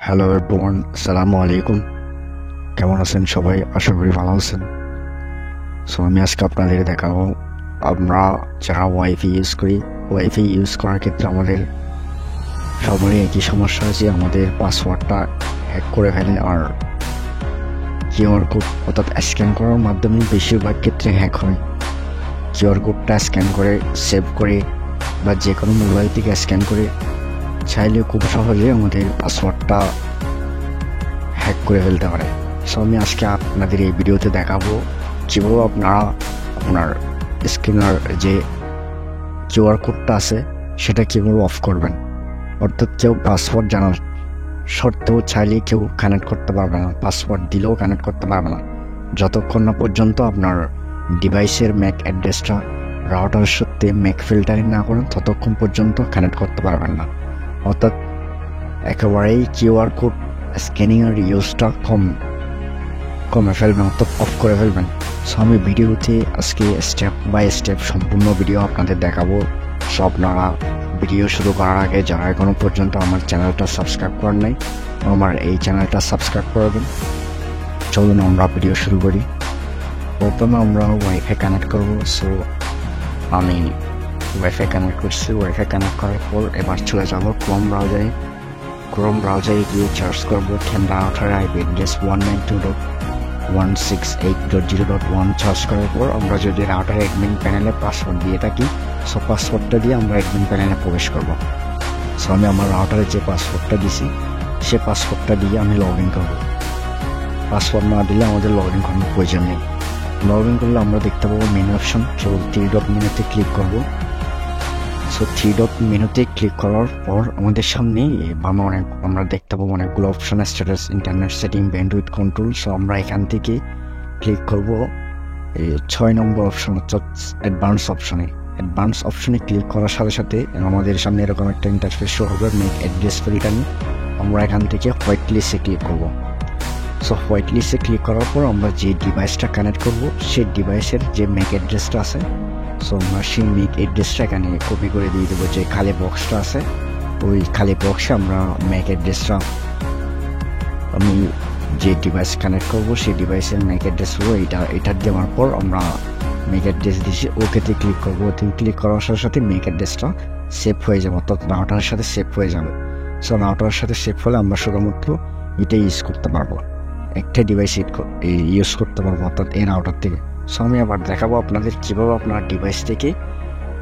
Hello everyone, আসসালামু আলাইকুম। কেমন আছেন সবাই? আশা করি ভালো আছেন। আমি আজকে আপনাদের দেখাবো আমরা যারা ওয়াইফাই ইউজ করার ক্ষেত্রে আমাদের সবারই একই সমস্যা আছে, আমাদের পাসওয়ার্ডটা হ্যাক করে ফেলে। আর কিউআর কোড অর্থাৎ স্ক্যান করার মাধ্যমে বেশিরভাগ ক্ষেত্রে হ্যাক হয়। কিউআর কোডটা স্ক্যান করে সেভ করে বা যে কোনো মোবাইল থেকে স্ক্যান করে চাইলে খুব সহজে আমাদের পাসওয়ার্ডটা হ্যাক করে ফেলতে পারে। আমি আজকে আপনাদের এই ভিডিওতে দেখাবো কীভাবে আপনারা আপনার স্ক্রিনার যে কিউআর কোডটা আছে সেটা কীভাবে অফ করবেন। অর্থাৎ কেউ পাসওয়ার্ড জানার সত্ত্বেও চাইলে কেউ কানেক্ট করতে পারবে না, পাসওয়ার্ড দিলেও কানেক্ট করতে পারবে না যতক্ষণ না পর্যন্ত আপনার ডিভাইসের ম্যাক অ্যাড্রেসটা রাউটারের সাথে ম্যাক ফিল্টারিং না করেন, ততক্ষণ পর্যন্ত কানেক্ট করতে পারবেন না। অর্থাৎ একেবারেই কিউআর কোড স্ক্যানিংয়ের ইউজটা কমে ফেলবেন, অর্থাৎ অফ করে ফেলবেন। আমি ভিডিওতে আজকে স্টেপ বাই স্টেপ সম্পূর্ণ ভিডিও আপনাদের দেখাবো। আপনারা ভিডিও শুরু করার আগে যারা এখনো পর্যন্ত আমার চ্যানেলটা সাবস্ক্রাইব করেন নাই, আমার এই চ্যানেলটা সাবস্ক্রাইব করবেন। চলুন আমরা ভিডিও শুরু করি। প্রথমে আমরা ওয়াইফাই কানেক্ট করবো। আমি ওয়াইফাই কানেক্ট করছি। ওয়াইফাই কানেক্ট করার পর এবার চলে যাবো ক্রোম ব্রাউজারে গিয়ে সার্চ করবো রাউটার আইপি অ্যাড্রেস 192.168.0.1 সার্চ করার পর আমরা যদি রাউটার অ্যাডমিন প্যানেলে পাসওয়ার্ড দিয়ে থাকি, পাসওয়ার্ডটা দিয়ে আমরা অ্যাডমিন প্যানেলে প্রবেশ করবো। আমি আমার রাউটারে যে পাসওয়ার্ডটা দিছি সে পাসওয়ার্ডটা দিয়ে আমি লগ ইন করবো। পাসওয়ার্ড না দিলে আমাদের লগ ইন করানোর প্রয়োজন নেই। লগ ইন করলে আমরা দেখতে পাবো মেনু অপশন। থ্রি ডট মেনুতে ক্লিক করবো। থ্রি ডট মেনুতে ক্লিক করার পর আমাদের সামনে আমরা দেখতে পাবো অনেকগুলো option, status, internet setting, bandwidth control. আমরা এখান থেকে ক্লিক করব 6 নম্বর অপশন, অর্থাৎ অ্যাডভান্স অপশনে ক্লিক করার সাথে সাথে আমাদের সামনে এরকম একটা ইন্টারফেস শো হবে, মেক অ্যাড্রেস ফিল্টারিং। আমরা এখান থেকে হোয়াইট লিস্টে ক্লিক করব। হোয়াইট লিস্টে ক্লিক করার পর আমরা যে ডিভাইসটা কানেক্ট করব সেই ডিভাইসের যে ম্যাক অ্যাড্রেসটা আছে, আমরা সেই ম্যাক অ্যাড্রেসটা এখানে কপি করে দিয়ে দেবো। যে খালি বক্সটা আছে ওই খালি বক্সে আমরা ম্যাক অ্যাড্রেসটা, আমি যে ডিভাইস কানেক্ট করবো সেই ডিভাইসের ম্যাক অ্যাড্রেস হলো এটা দেওয়ার পর আমরা ম্যাক অ্যাড্রেস দিয়েছি, ওকেতে ক্লিক করবো। ক্লিক করার সাথে সাথে ম্যাক অ্যাড্রেসটা সেভ হয়ে যাবে, অর্থাৎ রাউটারের সাথে সেভ হয়ে যাবে। রাউটারের সাথে সেভ হলে আমরা শুধুমাত্র এটাই ইউজ করতে পারবো, একটা ডিভাইস ইউজ করতে পারবো, অর্থাৎ এই রাউটার থেকে। আমি আবার দেখাবো আপনাদের কীভাবে আপনার ডিভাইস থেকে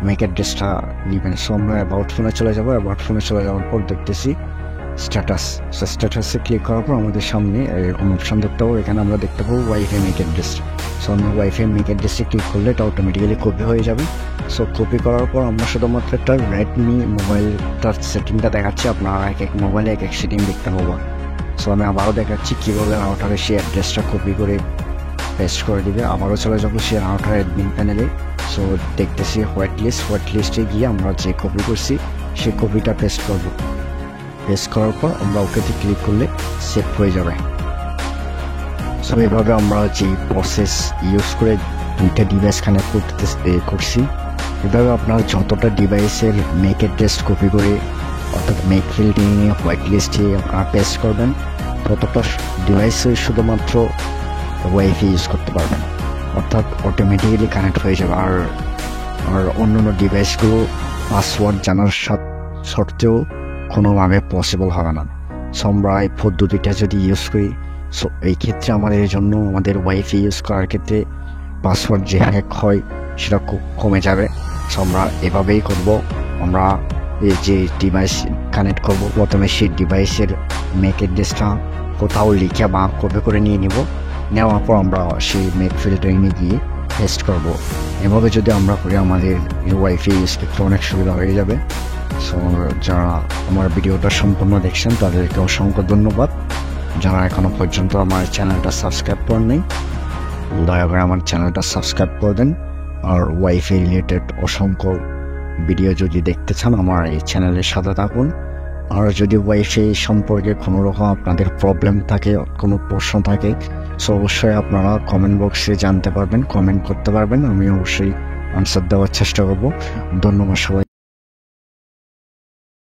ম্যাক অ্যাড্রেসটা নেবেন। আমরা অ্যাবাউট ফোনে চলে যাবো। অ্যাবাউট ফোনে চলে যাওয়ার পর দেখতেছি স্ট্যাটাসে ক্লিক করার পর আমাদের সামনে এরকম অপশন দেখতে পাবো। এখানে আমরা দেখতে পাবো ওয়াইফাই ম্যাক অ্যাড্রেস। আমরা ওয়াইফাই ম্যাক অ্যাড্রেসে ক্লিক করলে এটা অটোমেটিক্যালি কপি হয়ে যাবে। কপি করার পর আমরা শুধুমাত্র একটা রেডমি মোবাইলটার সেটিংটা দেখাচ্ছি, আপনারা এক এক মোবাইলে এক এক সেটিং দেখতে পাবো। আমি আবারও দেখাচ্ছি কীভাবে রাউটারে সেই অ্যাড্রেসটা কপি করে পেস্ট করে দিবে। আবারও চলে যাবো সে রাউটার অ্যাডমিন প্যানেলে। দেখতেছি হোয়াইট লিস্টে গিয়ে আমরা যে কপি করছি সেই কপিটা পেস্ট করব। পেস্ট করার পর আমরা ওকেতে ক্লিক করলে সেভ হয়ে যাবে। এভাবে আমরা যে প্রসেস ইউজ করে দুইটা ডিভাইস কানেক্ট করছি, এভাবে আপনার যতটা ডিভাইসের ম্যাক অ্যাড্রেস কপি করে অর্থাৎ ম্যাক ফিল্টারিংয়ে হোয়াইট লিস্টে আপনারা পেস্ট করবেন, ততটা ডিভাইসে শুধুমাত্র ওয়াইফাই ইউজ করতে পারবেন, অর্থাৎ অটোমেটিক্যালি কানেক্ট হয়ে যাবে। আর অন্য ডিভাইসগুলো পাসওয়ার্ড জানার সত্ত্বেও কোনোভাবে পসিবল হবে না। আমরা এই পদ্ধতিটা যদি ইউজ করি, এই ক্ষেত্রে আমাদের জন্য আমাদের ওয়াইফাই ইউজ করার ক্ষেত্রে পাসওয়ার্ড যে হ্যাক হয় সেটা খুব কমে যাবে। আমরা এভাবেই করব। আমরা এই যে ডিভাইস কানেক্ট করব, প্রথমে সেই ডিভাইসের ম্যাক অ্যাড্রেসটা কোথাও লিখে বা কপি করে নেওয়ার পর আমরা সেই ম্যাক ফিল্টারিংয়ে গিয়ে পেস্ট করব। এভাবে যদি আমরা করি আমাদের ওয়াইফাই ইউজ করতে অনেক সুবিধা হয়ে যাবে। যারা আমার ভিডিওটা সম্পূর্ণ দেখছেন তাদেরকে অসংখ্য ধন্যবাদ। যারা এখনও পর্যন্ত আমার চ্যানেলটা সাবস্ক্রাইব করেন নাই, দয়া করে আমার চ্যানেলটা সাবস্ক্রাইব করে দেন। আর ওয়াইফাই রিলেটেড অসংখ্য ভিডিও যদি দেখতে চান আমার এই চ্যানেলের সাথে থাকুন। আর যদি ওয়াইফাই সম্পর্কে কোনো রকম আপনাদের প্রবলেম থাকে, কোনো প্রশ্ন থাকে, অবশ্যই আপনারা কমেন্ট বক্সে জানতে পারবেন, কমেন্ট করতে পারবেন। আমি অবশ্যই আনসার দেওয়ার চেষ্টা করব। ধন্যবাদ সবাই।